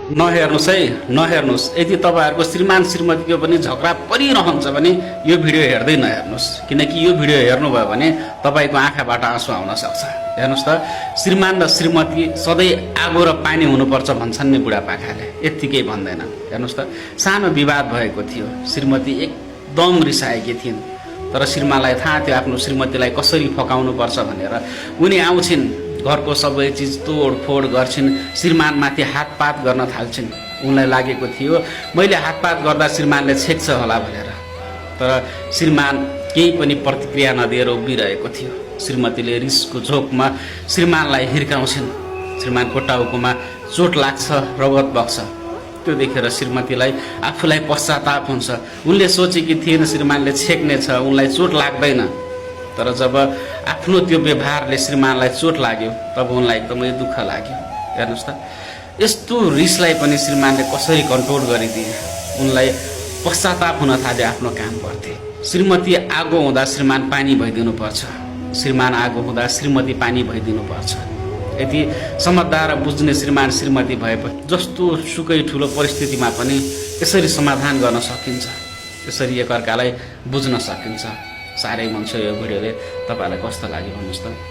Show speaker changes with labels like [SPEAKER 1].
[SPEAKER 1] नहेर्नुहोस् है, नहेर्नुहोस्। यदि तपाईँहरूको श्रीमान श्रीमतीको पनि झगडा परिरहन्छ भने यो भिडियो हेर्दै नहेर्नुहोस्, किनकि यो भिडियो हेर्नुभयो भने तपाईँको आँखाबाट आँसु आउन सक्छ। हेर्नुहोस् त, श्रीमान र श्रीमती सधैँ आगो र पानी हुनुपर्छ भन्छन् नि बुढापाकाले, यत्तिकै भन्दैन। हेर्नुहोस् त, सानो विवाद भएको थियो, श्रीमती एकदम रिसाएकी थिइन्, तर श्रीमानलाई थाहा थियो आफ्नो श्रीमतीलाई कसरी फकाउनुपर्छ भनेर। उनी आउँछिन्, घरको सबै चिज तोडफोड गर्छिन्, श्रीमानमाथि हातपात गर्न थाल्छिन्। उनलाई लागेको थियो मैले हातपात गर्दा श्रीमानले छेक्छ होला भनेर, तर श्रीमान केही पनि प्रतिक्रिया नदिएर उभिरहेको थियो। श्रीमतीले रिसको झोकमा श्रीमानलाई हिर्काउँछिन्, श्रीमानको टाउकोमा चोट लाग्छ, रगत बग्छ। त्यो देखेर श्रीमतीलाई आफूलाई पश्चाताप हुन्छ। उनले सोचेकी थिएन श्रीमानले छेक्नेछ, उनलाई चोट लाग्दैन, तर जब आफ्नो त्यो व्यवहारले श्रीमानलाई चोट लाग्यो तब उनलाई एकदमै दुःख लाग्यो। हेर्नुहोस् त, यस्तो रिसलाई पनि श्रीमानले कसरी कन्ट्रोल गरिदिए। उनलाई पश्चाताप हुन थाल्यो आफ्नो कामप्रति। श्रीमती आगो हुँदा श्रीमान पानी भइदिनुपर्छ, श्रीमान आगो हुँदा श्रीमती पानी भइदिनुपर्छ। यदि समझदार र बुझ्ने श्रीमान श्रीमती भएपछि जस्तो सुकै ठुलो परिस्थितिमा पनि यसरी समाधान गर्न सकिन्छ, यसरी एकअर्कालाई बुझ्न सकिन्छ। साह्रै मन छ यो भिडियोले। तपाईँलाई कस्तो लाग्यो भन्नुहोस् त।